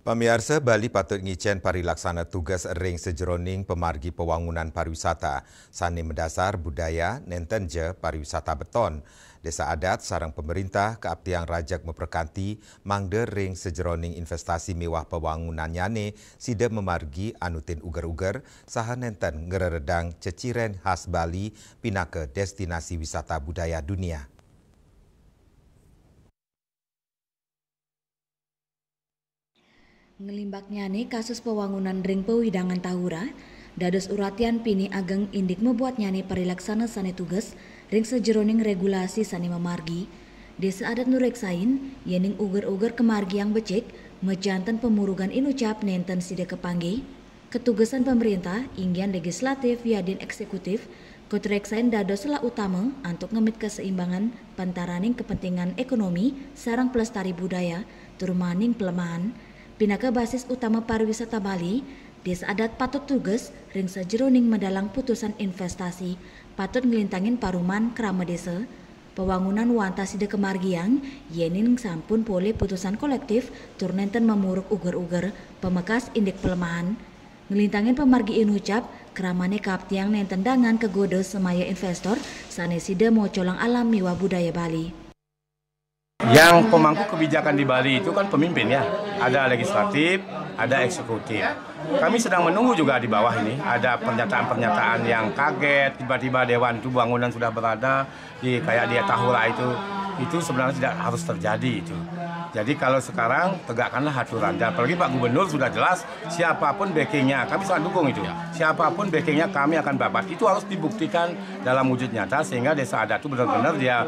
Pamirsa, Bali patut ngicen parilaksana tugas ring sejeroning pemargi pewangunan pariwisata. Sani mendasar budaya nenten je pariwisata beton. Desa adat sarang pemerintah keabtiang rajak memperkanti mangde ring sejeroning investasi mewah pewangunan nyane sida memargi anutin uger-uger saha nenten ngereredang ceciren khas Bali pinaka destinasi wisata budaya dunia. Ngelimbaknya nih kasus pewangunan ring pewidangan Tahura, dados uratian pini ageng indik membuat nyani parilaksana sane tugas ring sejeroning regulasi sane memargi. Desa adat nureksain yening uger-uger kemargi yang becek mejantan pemurugan inucap nenten sida kepanggi. Ketugasan pemerintah inggian legislatif yadin eksekutif kutreksain dados lah utama untuk ngemit keseimbangan pantaraning kepentingan ekonomi sarang pelestari budaya turmaning pelemahan. Pinaka basis utama pariwisata Bali, desa adat patut tugas ring sajeroning medalang putusan investasi, patut ngelintangin paruman kerama desa, pewangunan wanta sida kemargiang, yenin sampun pole putusan kolektif turnenten memuruk uger-uger pemekas indik pelemahan, ngelintangin pemargi inucap keramane kaptiang nenten dangan kegoda semaya investor sane sida mau colang alam miwa budaya Bali. Yang pemangku kebijakan di Bali itu kan pemimpin ya, ada legislatif, ada eksekutif. Kami sedang menunggu juga di bawah ini, ada pernyataan-pernyataan yang kaget, tiba-tiba Dewan itu bangunan sudah berada di kayak di Tahura itu sebenarnya tidak harus terjadi itu. Jadi kalau sekarang tegakkanlah aturan, dan apalagi Pak Gubernur sudah jelas siapapun backingnya, kami sangat dukung itu. Siapapun backingnya kami akan babat, itu harus dibuktikan dalam wujud nyata sehingga desa adat itu benar-benar dia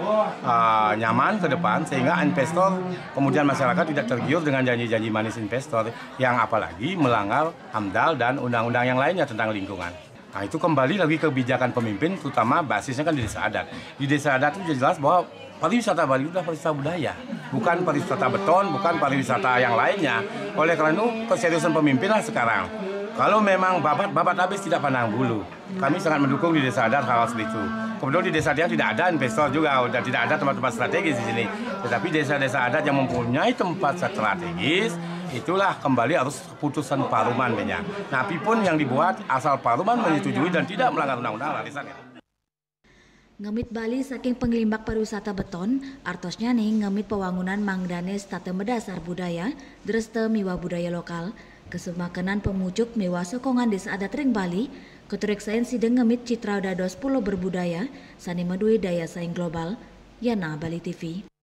nyaman ke depan sehingga investor kemudian masyarakat tidak tergiur dengan janji-janji manis investor yang apalagi melanggar AMDAL dan undang-undang yang lainnya tentang lingkungan. Nah itu kembali lagi kebijakan pemimpin terutama basisnya kan di desa adat. Di desa adat itu jelas bahwa pariwisata Bali itu adalah pariwisata budaya, bukan pariwisata beton, bukan pariwisata yang lainnya. Oleh karena itu keseriusan pemimpinlah sekarang. Kalau memang babat habis tidak pandang bulu. Kami sangat mendukung di desa adat hal seperti itu. Kemudian di desa adat tidak ada investor juga, dan tidak ada tempat-tempat strategis di sini. Tetapi desa-desa adat yang mempunyai tempat strategis, itulah kembali harus putusan paruman banyak. Nah, apapun yang dibuat asal paruman menyetujui dan tidak melanggar undang-undang larisannya. Ngemit Bali saking pengelimbak pariwisata beton, artosnya nih ngemit pewangunan mangdane state medasar budaya, dreste miwa budaya lokal, kesemakanan pemucuk miwa sokongan desa adat ring Bali, ketureksain sideng ngemit citra dados pulau berbudaya, sani medui daya saing global, Yana Bali TV.